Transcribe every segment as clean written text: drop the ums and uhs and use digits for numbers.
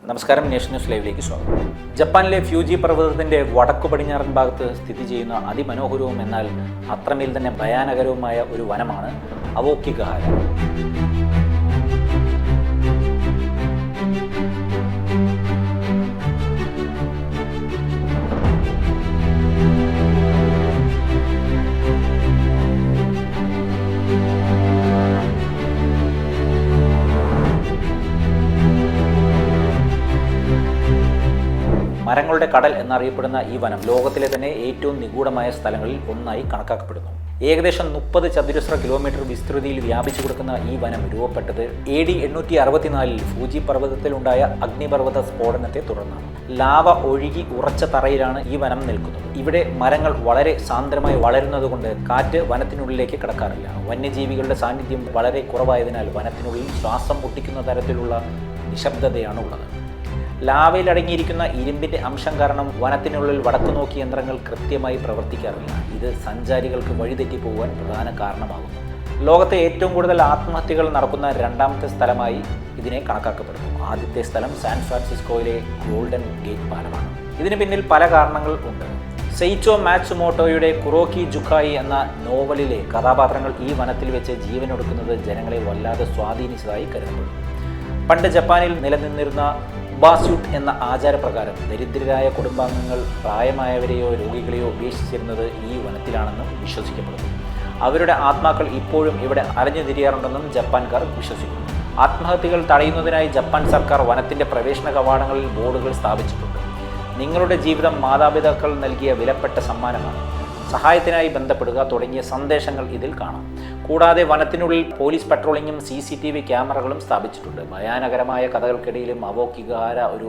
നമസ്കാരം, nation news ലൈവിലേക്ക് സ്വാഗതം. ജപ്പാനിലെ ഫ്യൂജി പർവ്വതത്തിന്റെ വടക്കു പടിഞ്ഞാറൻ ഭാഗത്ത് സ്ഥിതി ചെയ്യുന്ന അതിമനോഹരവും എന്നാൽ അത്രമേൽ തന്നെ ഭയാനകരവുമായ ഒരു വനമാണ് അവോക്കിഗഹാര. മരങ്ങളുടെ കടൽ എന്നറിയപ്പെടുന്ന ഈ വനം ലോകത്തിലെ തന്നെ ഏറ്റവും നിഗൂഢമായ സ്ഥലങ്ങളിൽ ഒന്നായി കണക്കാക്കപ്പെടുന്നു. ഏകദേശം 30 ചതുരശ്ര കിലോമീറ്റർ വിസ്തൃതിയിൽ വ്യാപിച്ചു കിടക്കുന്ന ഈ വനം രൂപപ്പെട്ടത് AD 864 ഫൂജി പർവ്വതത്തിലുണ്ടായ അഗ്നിപർവ്വത സ്ഫോടനത്തെ തുടർന്നാണ്. ലാവ ഒഴുകി ഉറച്ച തറയിലാണ് ഈ വനം നിൽക്കുന്നത്. ഇവിടെ മരങ്ങൾ വളരെ സാന്ദ്രമായി വളരുന്നതുകൊണ്ട് കാറ്റ് വനത്തിനുള്ളിലേക്ക് കടക്കാറില്ല. വന്യജീവികളുടെ സാന്നിധ്യം വളരെ കുറവായതിനാൽ വനത്തിനുള്ളിൽ ശ്വാസം മുട്ടിക്കുന്ന തരത്തിലുള്ള നിശബ്ദതയാണ് ഉള്ളത്. ലാവയിൽ അടങ്ങിയിരിക്കുന്ന ഇരുമ്പിന്റെ അംശം കാരണം വനത്തിനുള്ളിൽ വടക്കുനോക്കി യന്ത്രങ്ങൾ കൃത്യമായി പ്രവർത്തിക്കാറില്ല. ഇത് സഞ്ചാരികൾക്ക് വഴിതെറ്റി പോകാൻ പ്രധാന കാരണമാകുന്നു. ലോകത്തെ ഏറ്റവും കൂടുതൽ ആത്മഹത്യകൾ നടക്കുന്ന രണ്ടാമത്തെ സ്ഥലമായി ഇതിനെ കണക്കാക്കപ്പെടുന്നു. ആദ്യത്തെ സ്ഥലം സാൻ ഫ്രാൻസിസ്കോയിലെ ഗോൾഡൻ ഗേറ്റ് പാലമാണ്. ഇതിന് പിന്നിൽ പല കാരണങ്ങൾ ഉണ്ട്. സെയ്ച്ചോ മാറ്റ്സുമോട്ടോയുടെ കുറോക്കി ജുക്കായി എന്ന നോവലിലെ കഥാപാത്രങ്ങൾ ഈ വനത്തിൽ വെച്ച് ജീവനൊടുക്കുന്നത് ജനങ്ങളെ വല്ലാതെ സ്വാധീനിച്ചതായി കരുതപ്പെടുന്നു. പണ്ട് ജപ്പാനിൽ നിലനിന്നിരുന്ന ഉബാസ്യൂട്ട് എന്ന ആചാരപ്രകാരം ദരിദ്രരായ കുടുംബാംഗങ്ങൾ പ്രായമായവരെയോ രോഗികളെയോ ഉപേക്ഷിച്ചിരുന്നത് ഈ വനത്തിലാണെന്നും വിശ്വസിക്കപ്പെടുന്നു. അവരുടെ ആത്മാക്കൾ ഇപ്പോഴും ഇവിടെ അലഞ്ഞു തിരിയാറുണ്ടെന്നും ജപ്പാൻകാർ വിശ്വസിക്കുന്നു. ആത്മഹത്യകൾ തടയുന്നതിനായി ജപ്പാൻ സർക്കാർ വനത്തിൻ്റെ പ്രവേശന കവാടങ്ങളിൽ ബോർഡുകൾ സ്ഥാപിച്ചിട്ടുണ്ട്. നിങ്ങളുടെ ജീവിതം മാതാപിതാക്കൾ നൽകിയ വിലപ്പെട്ട സമ്മാനമാണ്, സഹായത്തിനായി ബന്ധപ്പെടുക തുടങ്ങിയ സന്ദേശങ്ങൾ ഇതിൽ കാണാം. കൂടാതെ വനത്തിനുള്ളിൽ പോലീസ് പട്രോളിങ്ങും CCTV ക്യാമറകളും സ്ഥാപിച്ചിട്ടുണ്ട്. ഭയാനകരമായ കഥകൾക്കിടയിലും അവോക്കിഗഹാര ഒരു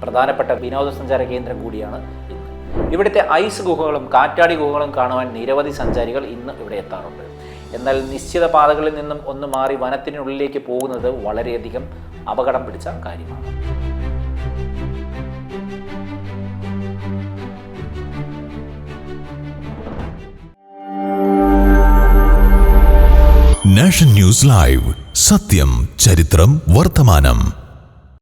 പ്രധാനപ്പെട്ട വിനോദസഞ്ചാര കേന്ദ്രം കൂടിയാണ് ഇന്ന്. ഇവിടുത്തെ ഐസ് ഗുഹകളും കാറ്റാടി ഗുഹകളും കാണുവാൻ നിരവധി സഞ്ചാരികൾ ഇന്ന് ഇവിടെ എത്താറുണ്ട്. എന്നാൽ നിശ്ചിത പാതകളിൽ നിന്നും ഒന്ന് മാറി വനത്തിനുള്ളിലേക്ക് പോകുന്നത് വളരെയധികം അപകടം പിടിച്ച കാര്യമാണ്. നാഷൻ ന്യൂസ് ലൈവ്, സത്യം, ചരിത്രം, വർത്തമാനം.